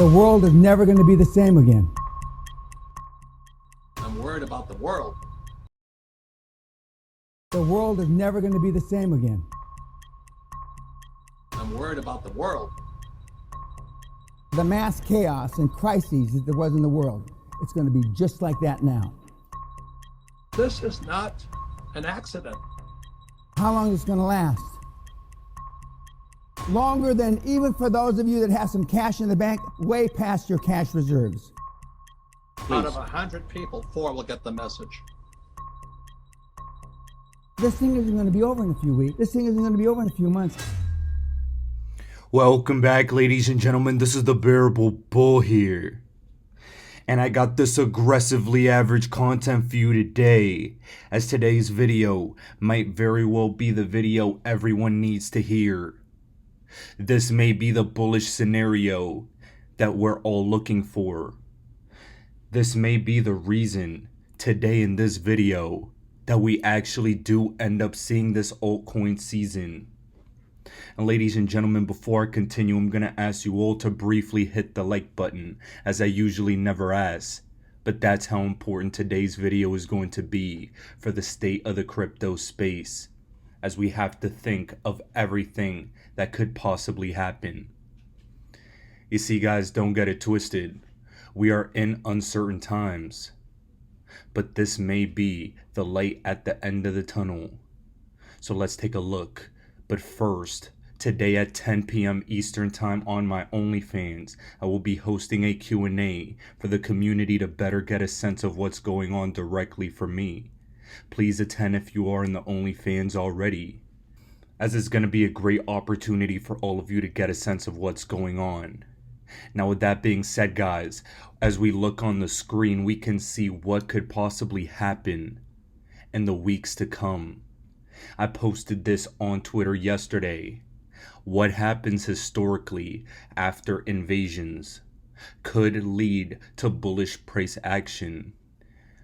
The world is never going to be the same again. I'm worried about the world. The world is never going to be the same again. I'm worried about the world. The mass chaos and crises that there was in the world, it's going to be just like that now. This is not an accident. How long is it going to last? Longer than, even for those of you that have some cash in the bank, way past your cash reserves. Out of 100 people, 4 will get the message. This thing isn't going to be over in a few weeks. This thing isn't going to be over in a few months. Welcome back, ladies and gentlemen. This is the Bearable Bull here. And I got this aggressively average content for you today, as today's video might very well be the video everyone needs to hear. This may be the bullish scenario that we're all looking for. This may be the reason today in this video that we actually do end up seeing this altcoin season. And ladies and gentlemen, before I continue, I'm going to ask you all to briefly hit the like button, as I usually never ask. But that's how important today's video is going to be for the state of the crypto space, as we have to think of everything that could possibly happen. You see, guys, don't get it twisted. We are in uncertain times, but this may be the light at the end of the tunnel. So let's take a look. But first, today at 10 p.m. Eastern Time on my OnlyFans, I will be hosting a Q&A for the community to better get a sense of what's going on directly for me. Please attend if you are in the OnlyFans already, as it's going to be a great opportunity for all of you to get a sense of what's going on. Now, with that being said, guys, as we look on the screen, we can see what could possibly happen in the weeks to come. I posted this on Twitter yesterday. What happens historically after invasions could lead to bullish price action.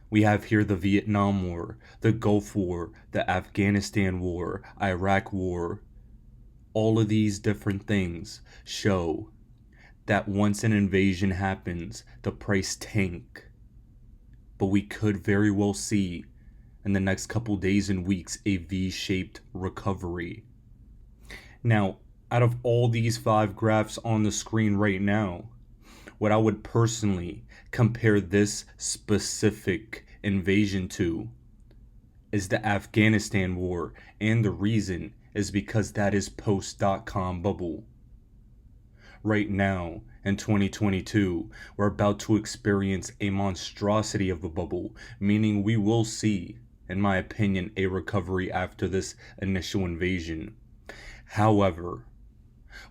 We have here the Vietnam War, the Gulf War, the Afghanistan War, Iraq War. All of these different things show that once an invasion happens, the price tank. But we could very well see in the next couple days and weeks a V-shaped recovery. Now, out of all these 5 graphs on the screen right now, what I would personally compare this specific invasion to is the Afghanistan War, and the reason is because that is post.com bubble. Right now, in 2022, we're about to experience a monstrosity of a bubble, meaning we will see, in my opinion, a recovery after this initial invasion. However,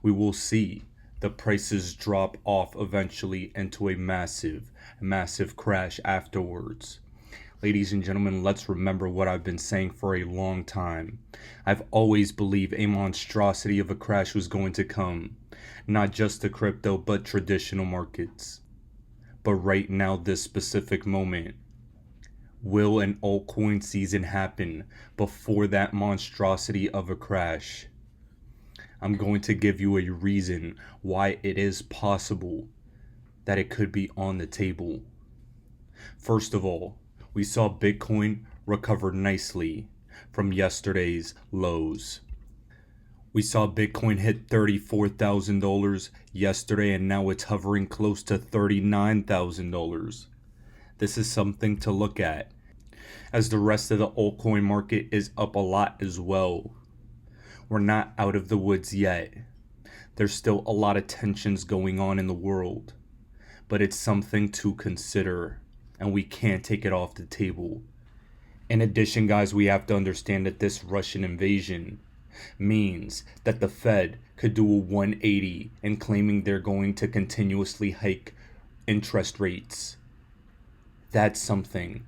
we will see the prices drop off eventually into a massive crash afterwards. Ladies and gentlemen, let's remember what I've been saying for a long time. I've always believed a monstrosity of a crash was going to come. Not just the crypto, but traditional markets. But right now, this specific moment, will an altcoin season happen before that monstrosity of a crash? I'm going to give you a reason why it is possible that it could be on the table. First of all, we saw Bitcoin recover nicely from yesterday's lows. We saw Bitcoin hit $34,000 yesterday, and now it's hovering close to $39,000. This is something to look at, as the rest of the altcoin market is up a lot as well. We're not out of the woods yet. There's still a lot of tensions going on in the world, but it's something to consider, and we can't take it off the table. In addition, guys, we have to understand that this Russian invasion means that the Fed could do a 180 in claiming they're going to continuously hike interest rates. That's something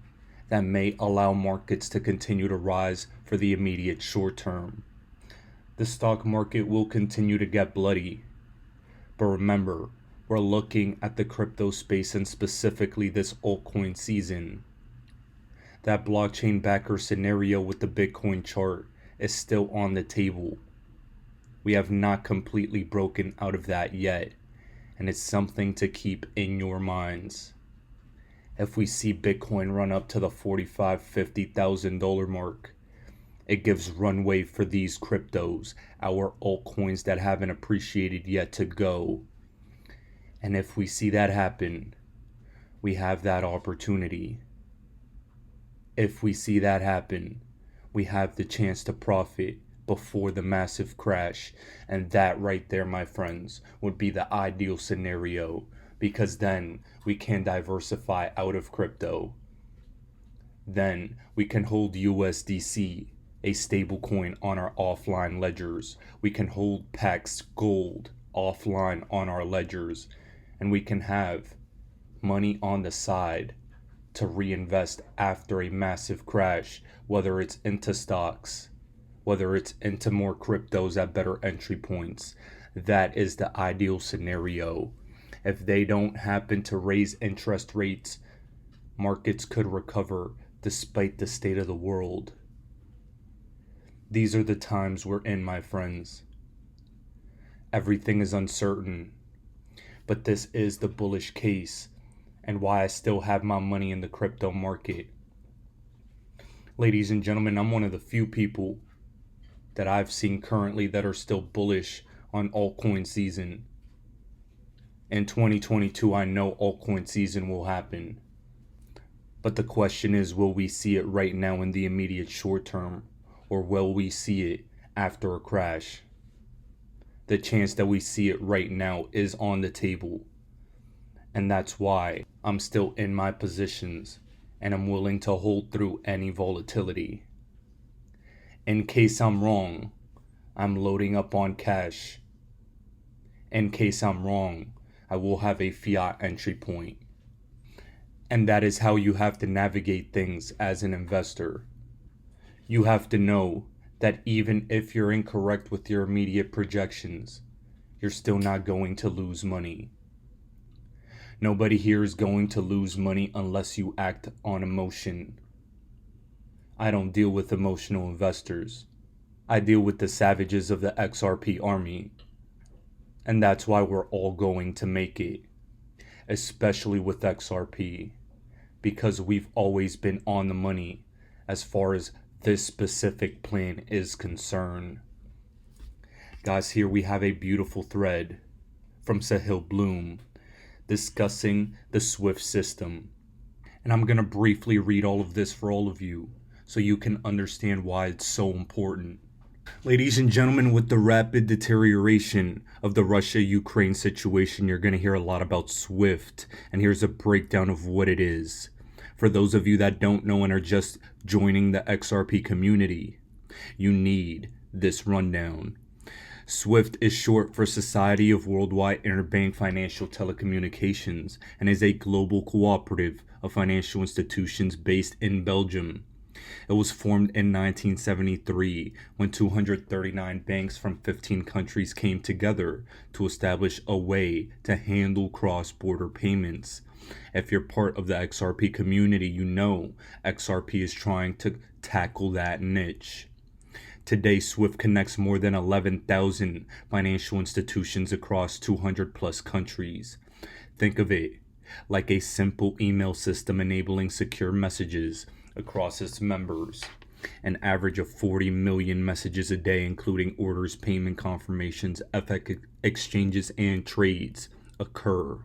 that may allow markets to continue to rise for the immediate short term. The stock market will continue to get bloody, but remember, we're looking at the crypto space, and specifically this altcoin season. That blockchain backer scenario with the Bitcoin chart is still on the table. We have not completely broken out of that yet, and it's something to keep in your minds. If we see Bitcoin run up to the $45,000, $50,000 mark, it gives runway for these cryptos, our altcoins that haven't appreciated yet, to go. And if we see that happen, we have that opportunity. If we see that happen, we have the chance to profit before the massive crash. And that right there, my friends, would be the ideal scenario, because then we can diversify out of crypto. Then we can hold USDC, a stable coin, on our offline ledgers. We can hold PAX gold offline on our ledgers, and we can have money on the side to reinvest after a massive crash, whether it's into stocks, whether it's into more cryptos at better entry points. That is the ideal scenario. If they don't happen to raise interest rates, markets could recover despite the state of the world. These are the times we're in, my friends. Everything is uncertain, but this is the bullish case, and why I still have my money in the crypto market. Ladies and gentlemen, I'm one of the few people that I've seen currently that are still bullish on altcoin season. In 2022, I know altcoin season will happen. But the question is, will we see it right now in the immediate short term, or will we see it after a crash? The chance that we see it right now is on the table. And that's why I'm still in my positions, and I'm willing to hold through any volatility. In case I'm wrong, I'm loading up on cash. In case I'm wrong, I will have a fiat entry point. And that is how you have to navigate things as an investor. You have to know that even if you're incorrect with your immediate projections, you're still not going to lose money. Nobody here is going to lose money unless you act on emotion. I don't deal with emotional investors. I deal with the savages of the XRP army. And that's why we're all going to make it, especially with XRP, because we've always been on the money as far as this specific plan is concerned. Guys, here we have a beautiful thread from Sahil Bloom discussing the SWIFT system. And I'm going to briefly read all of this for all of you so you can understand why it's so important. Ladies and gentlemen, with the rapid deterioration of the Russia-Ukraine situation, you're going to hear a lot about SWIFT, and here's a breakdown of what it is. For those of you that don't know and are just joining the XRP community, you need this rundown. SWIFT is short for Society of Worldwide Interbank Financial Telecommunications and is a global cooperative of financial institutions based in Belgium. It was formed in 1973 when 239 banks from 15 countries came together to establish a way to handle cross-border payments. If you're part of the XRP community, you know XRP is trying to tackle that niche. Today, SWIFT connects more than 11,000 financial institutions across 200 plus countries. Think of it like a simple email system enabling secure messages across its members. An average of 40 million messages a day, including orders, payment confirmations, FX exchanges, and trades, occur.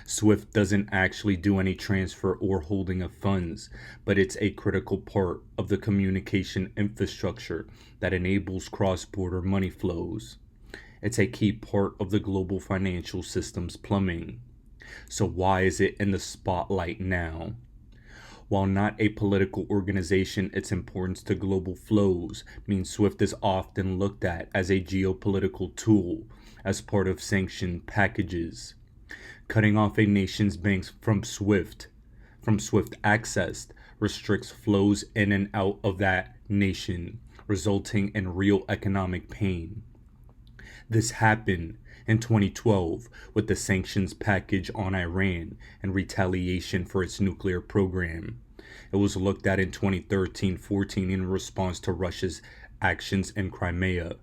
SWIFT doesn't actually do any transfer or holding of funds, but it's a critical part of the communication infrastructure that enables cross-border money flows. It's a key part of the global financial system's plumbing. So why is it in the spotlight now? While not a political organization, its importance to global flows means SWIFT is often looked at as a geopolitical tool as part of sanction packages. Cutting off a nation's banks from SWIFT access restricts flows in and out of that nation, resulting in real economic pain. This happened in 2012 with the sanctions package on Iran and retaliation for its nuclear program. It was looked at in 2013-14 in response to Russia's actions in Crimea.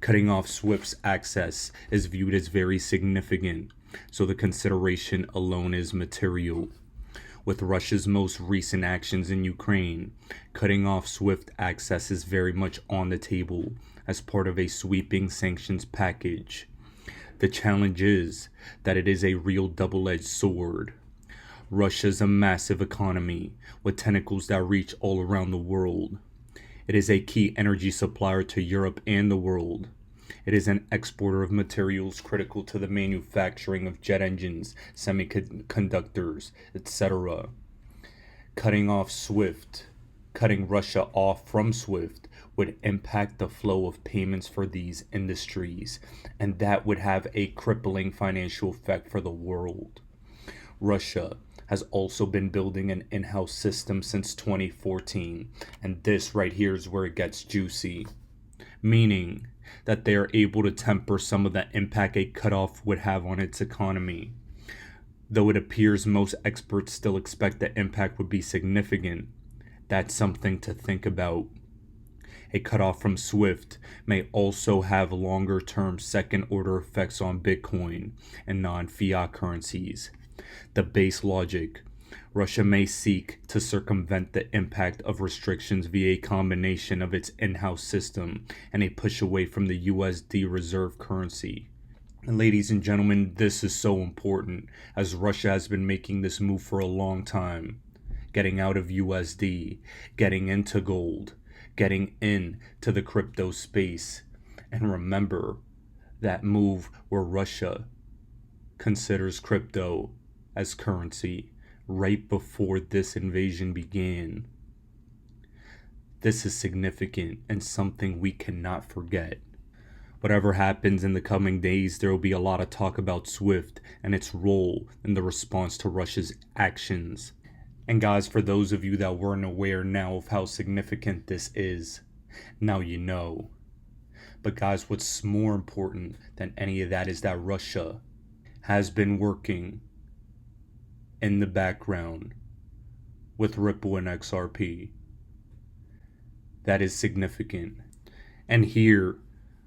Cutting off SWIFT's access is viewed as very significant so the consideration alone is material. With Russia's most recent actions in Ukraine, cutting off SWIFT access is very much on the table as part of a sweeping sanctions package. The challenge is that it is a real double-edged sword. Russia is a massive economy with tentacles that reach all around the world. It is a key energy supplier to Europe and the world. It is an exporter of materials critical to the manufacturing of jet engines, semiconductors, etc. Cutting off SWIFT, cutting Russia off from SWIFT, would impact the flow of payments for these industries, and that would have a crippling financial effect for the world. Russia has also been building an in-house system since 2014, and this right here is where it gets juicy, meaning that they are able to temper some of the impact a cutoff would have on its economy. Though it appears most experts still expect the impact would be significant, that's something to think about. A cutoff from SWIFT may also have longer-term second-order effects on Bitcoin and non-fiat currencies. The base logic: Russia may seek to circumvent the impact of restrictions via a combination of its in-house system and a push away from the USD reserve currency. And ladies and gentlemen, this is so important, as Russia has been making this move for a long time. Getting out of USD, getting into gold, getting into the crypto space. And remember that move where Russia considers crypto as currency right before this invasion began. This is significant and something we cannot forget. Whatever happens in the coming days, there will be a lot of talk about SWIFT and its role in the response to Russia's actions. And guys, for those of you that weren't aware now of how significant this is, now you know. But guys, what's more important than any of that is that Russia has been working in the background with Ripple and XRP. That is significant. And here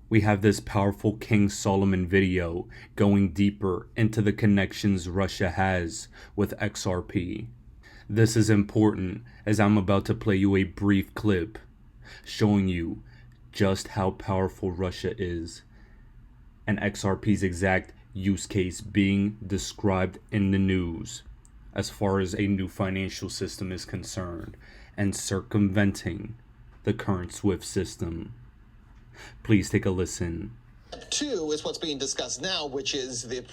we have this powerful King Solomon video going deeper into the connections Russia has with XRP. This is important as I'm about to play you a brief clip showing you just how powerful Russia is and XRP's exact use case being described in the news as far as a new financial system is concerned and circumventing the current SWIFT system. Please take a listen. Two is what's being discussed now, which is the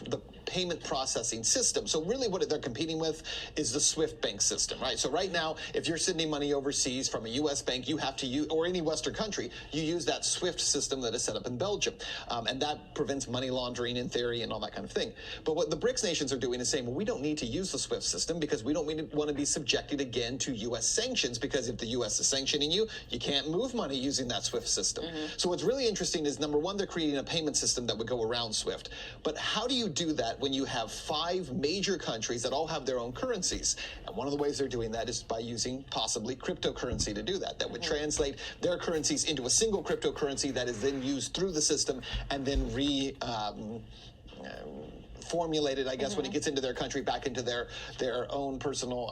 payment processing system. So really what they're competing with is the SWIFT bank system, right? So right now, if you're sending money overseas from a U.S. bank, you have to use, or any Western country, you use that SWIFT system that is set up in Belgium. And that prevents money laundering in theory and all that kind of thing. But what the Brics nations are doing is saying, well, we don't need to use the SWIFT system because we don't want to be subjected again to U.S. sanctions, because if the U.S. is sanctioning you, you can't move money using that SWIFT system. So what's really interesting is, number one, they're creating a payment system that would go around SWIFT. But how do you do that when you have 5 major countries that all have their own currencies? And one of the ways they're doing that is by using possibly cryptocurrency to do that. That would translate their currencies into a single cryptocurrency that is then used through the system and then formulated, I guess, when it gets into their country, back into their own personal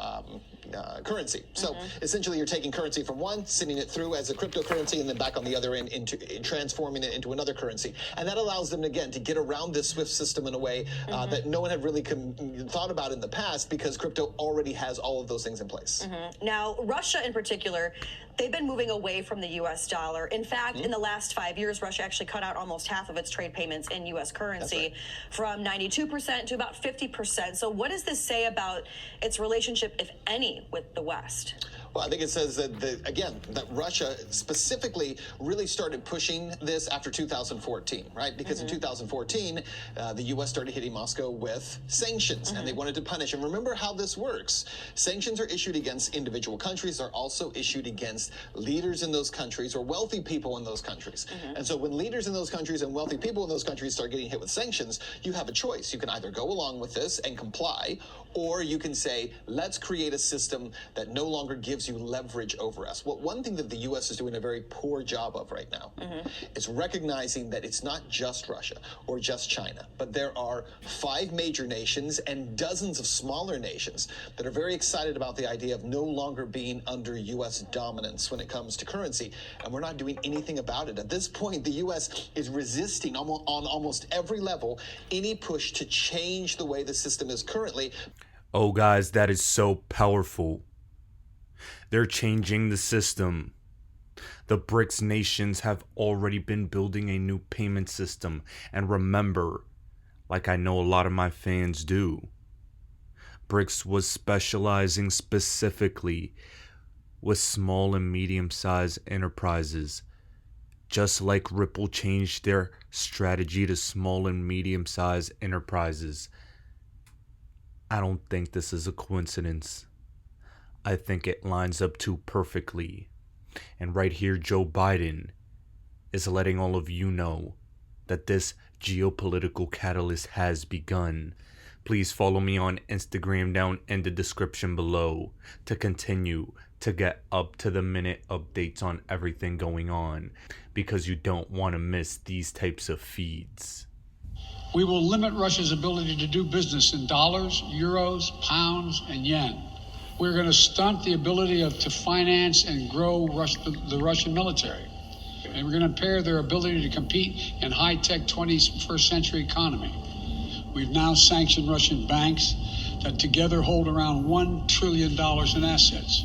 currency. So essentially, you're taking currency from one, sending it through as a cryptocurrency, and then back on the other end into transforming it into another currency. And that allows them, again, to get around this SWIFT system in a way that no one had really thought about in the past, because crypto already has all of those things in place. Now, Russia in particular, they've been moving away from the U.S. dollar. In fact, in the last 5 years, Russia actually cut out almost half of its trade payments in U.S. currency, from 92% to about 50%. So what does this say about its relationship, if any, with the West? Well, I think it says that, that Russia specifically really started pushing this after 2014, right? Because in 2014, the U.S. started hitting Moscow with sanctions, and they wanted to punish. And remember how this works. Sanctions are issued against individual countries. They're also issued against leaders in those countries or wealthy people in those countries. And so when leaders in those countries and wealthy people in those countries start getting hit with sanctions, you have a choice. You can either go along with this and comply, or you can say, let's create a system system that no longer gives you leverage over us. Well, one thing that the U.S. is doing a very poor job of right now is recognizing that it's not just Russia or just China, but there are 5 major nations and dozens of smaller nations that are very excited about the idea of no longer being under U.S. dominance when it comes to currency, and we're not doing anything about it. At this point, the U.S. is resisting on almost every level any push to change the way the system is currently. Oh, guys, that is so powerful. They're changing the system. The Brics nations have already been building a new payment system. And remember, like I know a lot of my fans do, Brics was specializing specifically with small and medium-sized enterprises. Just like Ripple changed their strategy to small and medium-sized enterprises. I don't think this is a coincidence. I think it lines up too perfectly. And right here, Joe Biden is letting all of you know that this geopolitical catalyst has begun. Please follow me on Instagram down in the description below to continue to get up to the minute updates on everything going on, because you don't want to miss these types of feeds. We will limit Russia's ability to do business in dollars, euros, pounds, and yen. We're going to stunt the ability to finance and grow the Russian military. And we're going to impair their ability to compete in high-tech 21st century economy. We've now sanctioned Russian banks that together hold around $1 trillion in assets.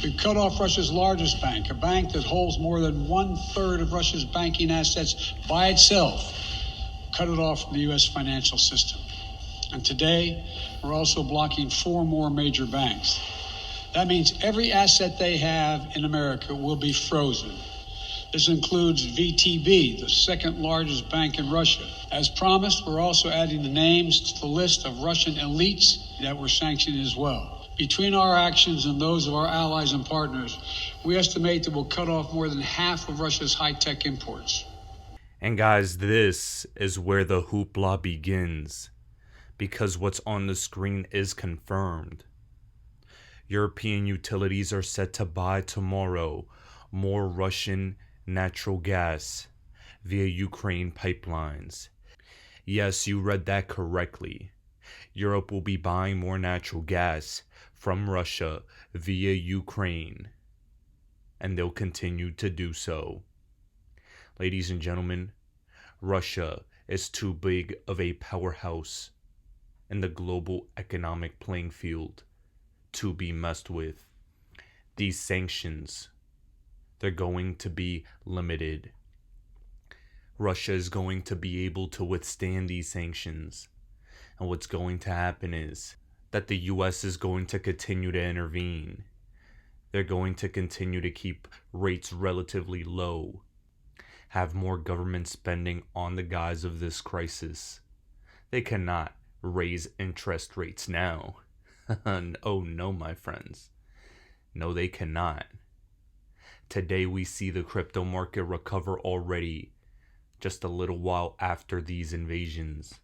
We've cut off Russia's largest bank, a bank that holds more than 1/3 of Russia's banking assets by itself. Cut it off from the U.S. financial system. And today, we're also blocking 4 more major banks. That means every asset they have in America will be frozen. This includes VTB, the second largest bank in Russia. As promised, we're also adding the names to the list of Russian elites that were sanctioned as well. Between our actions and those of our allies and partners, we estimate that we'll cut off more than half of Russia's high-tech imports. And guys, this is where the hoopla begins, because what's on the screen is confirmed. European utilities are set to buy tomorrow more Russian natural gas via Ukraine pipelines. Yes, you read that correctly. Europe will be buying more natural gas from Russia via Ukraine, and they'll continue to do so. Ladies and gentlemen, Russia is too big of a powerhouse in the global economic playing field to be messed with. These sanctions, they're going to be limited. Russia is going to be able to withstand these sanctions. And what's going to happen is that the US is going to continue to intervene. They're going to continue to keep rates relatively low, have more government spending on the guise of this crisis. They cannot raise interest rates now. Oh no, my friends. No, they cannot. Today we see the crypto market recover already, just a little while after these invasions.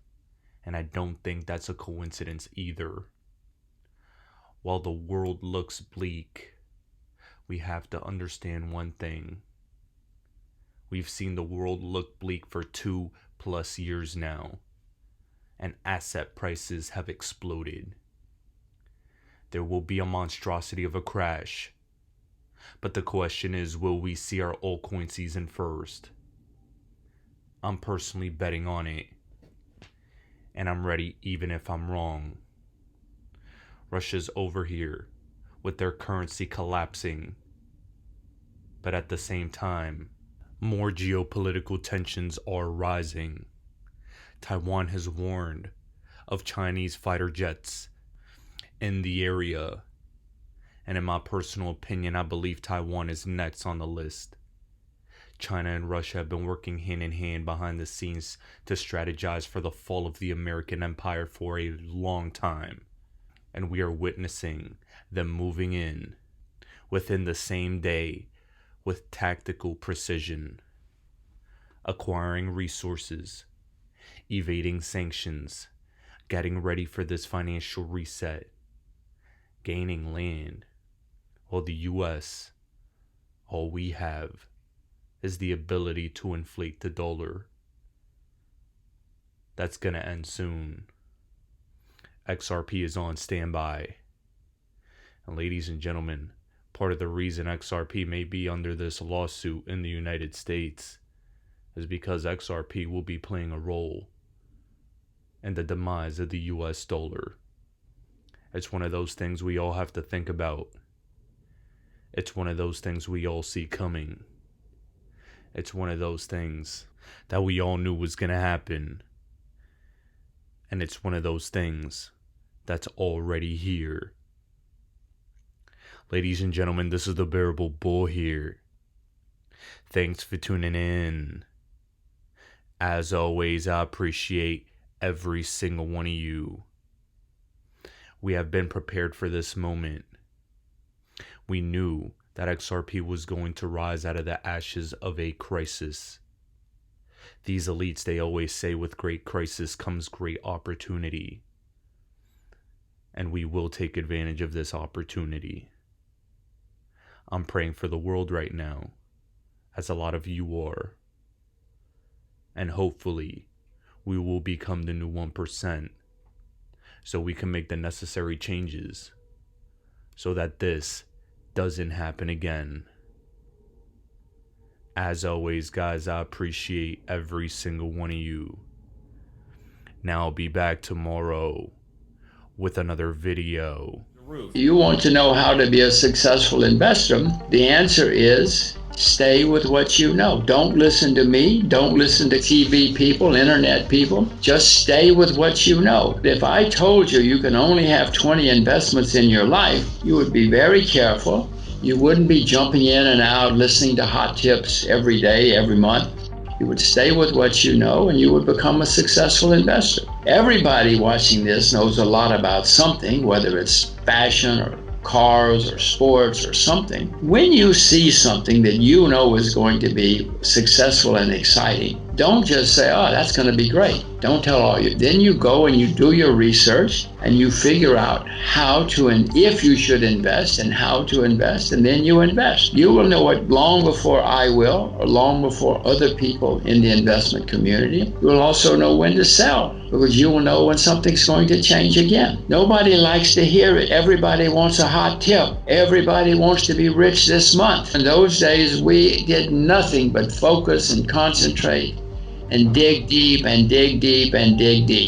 And I don't think that's a coincidence either. While the world looks bleak, we have to understand one thing. We've seen the world look bleak for 2+ years now, and asset prices have exploded. There will be a monstrosity of a crash, but the question is, will we see our altcoin season first? I'm personally betting on it, and I'm ready even if I'm wrong. Russia's over here with their currency collapsing, but at the same time, more geopolitical tensions are rising. Taiwan has warned of Chinese fighter jets in the area, and in my personal opinion, I believe Taiwan is next on the list. China and Russia have been working hand in hand behind the scenes to strategize for the fall of the American empire for a long time. And we are witnessing them moving in within the same day with tactical precision, acquiring resources, evading sanctions, getting ready for this financial reset. gaining land. Well, the US, all we have is the ability to inflate the dollar. That's gonna end soon. XRP is on standby. And ladies and gentlemen, part of the reason XRP may be under this lawsuit in the United States is because XRP will be playing a role in the demise of the US dollar. It's one of those things we all have to think about. It's one of those things we all see coming. It's one of those things that we all knew was gonna happen. And it's one of those things that's already here. Ladies and gentlemen, this is the Bearable Bull here. Thanks for tuning in. As always, I appreciate every single one of you. We have been prepared for this moment. We knew that XRP was going to rise out of the ashes of a crisis. These elites, they always say with great crisis comes great opportunity. And we will take advantage of this opportunity. I'm praying for the world right now, as a lot of you are. And hopefully, we will become the new 1%, so we can make the necessary changes, so that this doesn't happen again. As always, guys, I appreciate every single one of you. Now I'll be back tomorrow with another video. You want to know how to be a successful investor? The answer is stay with what you know. Don't listen to me. Don't listen to TV people, internet people. Just stay with what you know. If I told you you can only have 20 investments in your life, you would be very careful. You wouldn't be jumping in and out listening to hot tips every day, every month. You would stay with what you know and you would become a successful investor. Everybody watching this knows a lot about something, whether it's fashion or cars or sports or something. When you see something that you know is going to be successful and exciting, don't just say, oh, that's going to be great. Don't tell all you. Then you go and you do your research and you figure out how to and if you should invest and how to invest, and then you invest. You will know it long before I will, or long before other people in the investment community. You will also know when to sell, because you will know when something's going to change again. Nobody likes to hear it. Everybody wants a hot tip. Everybody wants to be rich this month. In those days, we did nothing but focus and concentrate and dig deep and dig deep and dig deep.